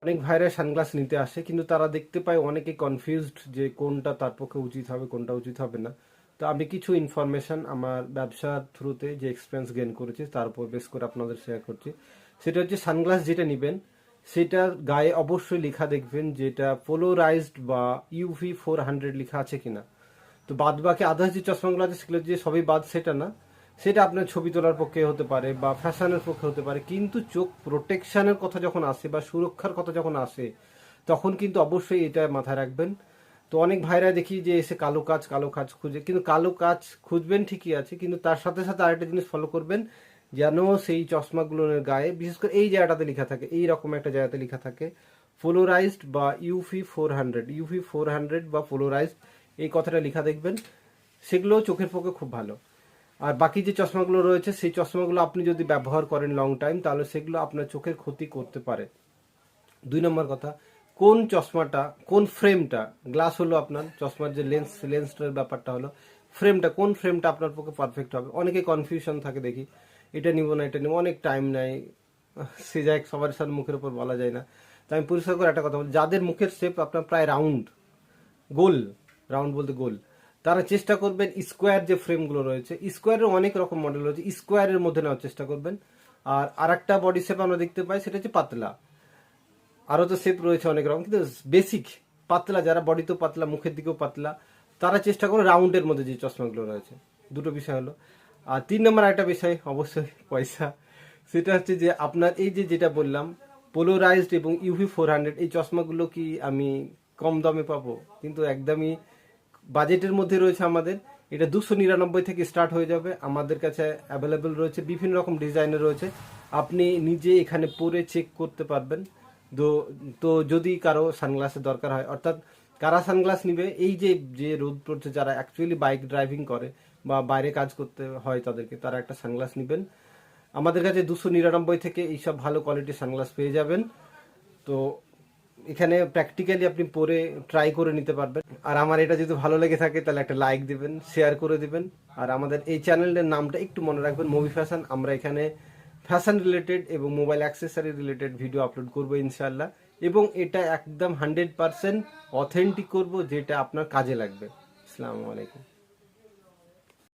অনেক ভাইরা সানগ্লাস নিতে আসে, কিন্তু তারা দেখতে পায় অনেকে কনফিউজড যে কোনটা তার পক্ষে উচিত হবে, কোনটা উচিত হবে না। তো আমি কিছু ইনফরমেশন আমার ব্যবসার থ্রুতে যে এক্সপিরিয়েন্স গেইন করেছি তার উপর বেস করে আপনাদের শেয়ার করছি। সেটা হচ্ছে সানগ্লাস যেটা নেবেন সেটার গায়ে অবশ্যই লেখা দেখবেন যেটা পোলোরাইজড বা UV 400 লেখা আছে কিনা। তো বাদ বাকি আদার্স যে চশমাগুলো আছে সেগুলো যে সবই বাদ সেটা না, সেটা আপনার ছবি তোলার পক্ষে হতে পারে বা ফ্যাশনের পক্ষে হতে পারে, কিন্তু চোখ প্রোটেকশনের কথা যখন আসে বা সুরক্ষার কথা যখন আসে তখন কিন্তু অবশ্যই এটা মাথায় রাখবেন। তো অনেক ভাইরা দেখি যে এসে কালো কাজ খুঁজে, কিন্তু কালো কাজ খুঁজবেন ঠিকই আছে, কিন্তু তার সাথে সাথে আরেকটা জিনিস ফলো করবেন, যেন সেই চশমাগুলোর গায়ে বিশেষ করে এই জায়গাটাতে লেখা থাকে, এই রকম একটা জায়গাতে লেখা থাকে পোলোরাইজড বা UV 400 বা পোলোরাইজড, এই কথাটা লেখা দেখবেন। সেগুলো চোখের পক্ষে খুব ভালো। আর বাকি যে চশমাগুলো রয়েছে সেই চশমাগুলো আপনি যদি ব্যবহার করেন লং টাইম তাহলে সেগুলো আপনার চোখের ক্ষতি করতে পারে। 2 নম্বর কথা, কোন চশমাটা, কোন ফ্রেমটা, গ্লাস হলো আপনার চশমার যে লেন্সটার ব্যাপারটা হলো ফ্রেমটা, কোন ফ্রেমটা আপনার পক্ষে পারফেক্ট হবে। অনেকে কনফিউশন থাকে দেখি, এটা নিব না এটা নিব, অনেক টাইম নেয়, সে যায় সবার সাথে মুখের উপর বলা যায় না। তো আমি পরিষ্কার করে একটা কথা বলি, যাদের মুখের শেপ আপনার প্রায় রাউন্ড, গোল, রাউন্ড বলতে গোল, তারা চেষ্টা করবেন স্কোয়ার যে ফ্রেমগুলো রয়েছে, স্কোয়ারের অনেক রকম মডেল রয়েছে, স্কোয়ারের মধ্যে নেওয়ার চেষ্টা করবেন। আর আরেকটা বডি শেপ আমরা দেখতে পাই সেটা হচ্ছে পাতলা, আরও তো শেপ রয়েছে অনেক রকম, কিন্তু বেসিক পাতলা, যারা বডি তো পাতলা মুখের দিকেও পাতলা, তারা চেষ্টা করে রাউন্ডের মধ্যে যে চশমাগুলো রয়েছে। দুটো বিষয় হলো। আর 3 নম্বর একটা বিষয় অবশ্যই পয়সা। সেটা হচ্ছে যে আপনার এই যে যেটা বললাম পোলোরাইজড এবং UV 400, এই চশমাগুলো কি আমি কম দামে পাবো? কিন্তু একদমই বাজেটের মধ্যে রয়েছে আমাদের। এটা 299 থেকে স্টার্ট হয়ে যাবে, আমাদের কাছে অ্যাভেলেবেল রয়েছে, বিভিন্ন রকম ডিজাইনের রয়েছে, আপনি নিজে এখানে পরে চেক করতে পারবেন। তো তো যদি কারো সানগ্লাসের দরকার হয়, অর্থাৎ কারা সানগ্লাস নিবে, এই যে যে রোদ পড়ছে, যারা অ্যাকচুয়ালি বাইক ড্রাইভিং করে বা বাইরে কাজ করতে হয় তাদেরকে, তারা একটা সানগ্লাস নেবেন। আমাদের কাছে 299 থেকে এইসব ভালো কোয়ালিটির সানগ্লাস পেয়ে যাবেন। তো এখানে প্র্যাকটিক্যালি আপনি পরে ট্রাই করে নিতে পারবেন। আর আমার এটা যদি ভালো লেগে থাকে তাহলে একটা লাইক দিবেন, শেয়ার করে দিবেন। আর আমাদের এই চ্যানেলের নামটা একটু মনে রাখবেন, মুভি ফ্যাশন। আমরা এখানে ফ্যাশন রিলেটেড এবং mobile accessory related video upload করবো ইনশাল্লাহ, এবং এটা একদম 100% অথেন্টিক করব, যেটা আপনার কাজে লাগবে। আসসালামু আলাইকুম।